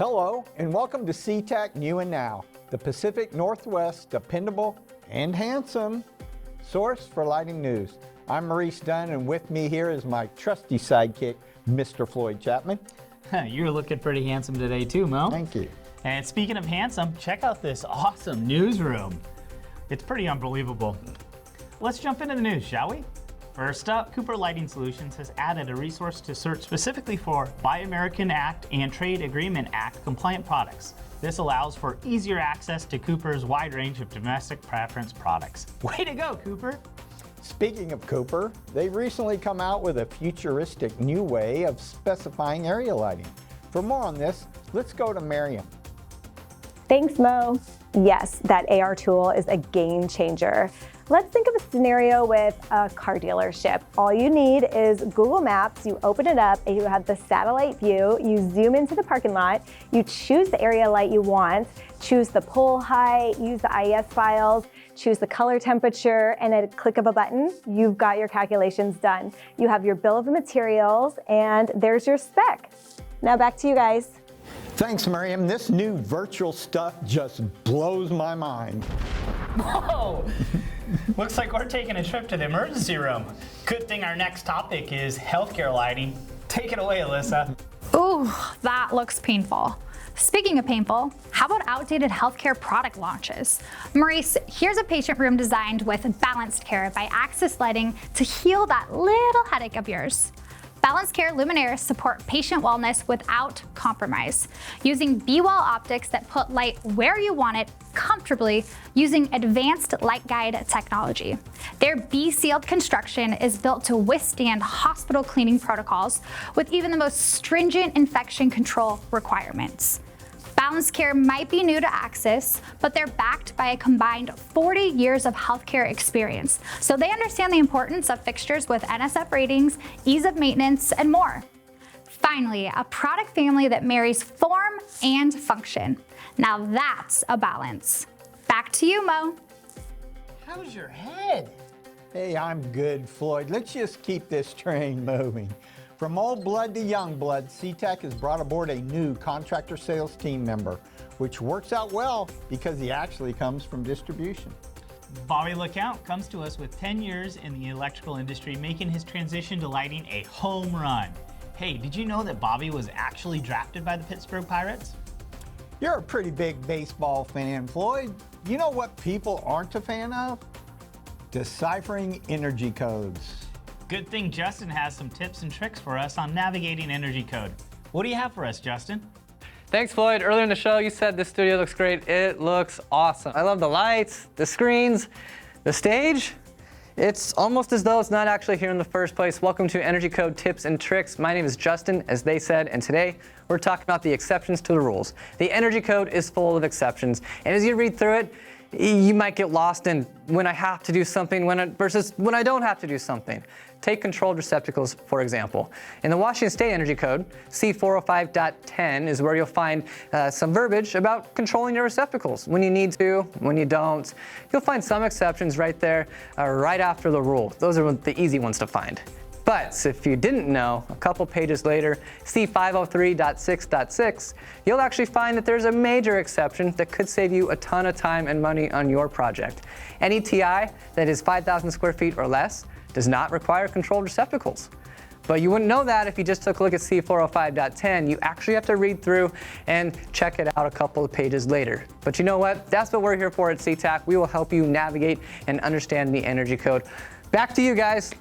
Hello, and welcome to SeaTac New Now, the Pacific Northwest dependable and handsome source for lighting news. I'm Maurice Dunn, and with me here is my trusty sidekick, Mr. Floyd Chapman. You're looking pretty handsome today too, Mo. Thank you. And speaking of handsome, check out this awesome newsroom. It's pretty unbelievable. Let's jump into the news, shall we? First up, Cooper Lighting Solutions has added a resource to search specifically for Buy American Act and Trade Agreement Act compliant products. This allows for easier access to Cooper's wide range of domestic preference products. Way to go, Cooper! Speaking of Cooper, they've recently come out with a futuristic new way of specifying area lighting. For more on this, let's go to Maryam. Thanks, Mo. Yes, that AR tool is a game changer. Let's think of a scenario with a car dealership. All you need is Google Maps, you open it up and you have the satellite view, you zoom into the parking lot, you choose the area light you want, choose the pole height, use the IES files, choose the color temperature, and at a click of a button, you've got your calculations done. You have your bill of materials and there's your spec. Now back to you guys. Thanks, Maryam. This new virtual stuff just blows my mind. Whoa! Looks like we're taking a trip to the emergency room. Good thing our next topic is healthcare lighting. Take it away, Alissa. Ooh, that looks painful. Speaking of painful, how about outdated healthcare product launches? Maurice, here's a patient room designed with BalancedCare by Axis Lighting to heal that little headache of yours. BalancedCare luminaires support patient wellness without compromise, using B-wall optics that put light where you want it comfortably using advanced light guide technology. Their B-sealed construction is built to withstand hospital cleaning protocols with even the most stringent infection control requirements. BalancedCare might be new to Axis, but they're backed by a combined 40 years of healthcare experience, so they understand the importance of fixtures with NSF ratings, ease of maintenance, and more. Finally, a product family that marries form and function. Now that's a balance. Back to you, Mo. How's your head? Hey, I'm good, Floyd. Let's just keep this train moving. From old blood to young blood, SeaTac has brought aboard a new contractor sales team member, which works out well because he actually comes from distribution. Bobby LeCount comes to us with 10 years in the electrical industry, making his transition to lighting a home run. Hey, did you know that Bobby was actually drafted by the Pittsburgh Pirates? You're a pretty big baseball fan, Floyd. You know what people aren't a fan of? Deciphering energy codes. Good thing Justin has some tips and tricks for us on navigating energy code. What do you have for us, Justin? Thanks, Floyd. Earlier in the show, you said this studio looks great. It looks awesome. I love the lights, the screens, the stage. It's almost as though it's not actually here in the first place. Welcome to Energy Code Tips and Tricks. My name is Justin, as they said, and today we're talking about the exceptions to the rules. The energy code is full of exceptions, and as you read through it, you might get lost in when I have to do something versus when I don't have to do something. Take controlled receptacles, for example. In the Washington State Energy Code, C405.10 is where you'll find some verbiage about controlling your receptacles. When you need to, when you don't. You'll find some exceptions right there, right after the rule. Those are the easy ones to find. But if you didn't know, a couple pages later, C503.6.6, you'll actually find that there's a major exception that could save you a ton of time and money on your project. Any TI that is 5,000 square feet or less does not require controlled receptacles. But you wouldn't know that if you just took a look at C405.10. You actually have to read through and check it out a couple of pages later. But you know what? That's what we're here for at SeaTac. We will help you navigate and understand the energy code. Back to you guys.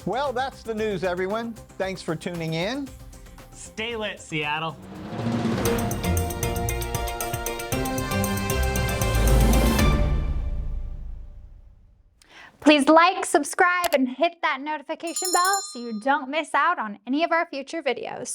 Well, that's the news, everyone. Thanks for tuning in. Stay lit, Seattle. Please like, subscribe, and hit that notification bell so you don't miss out on any of our future videos.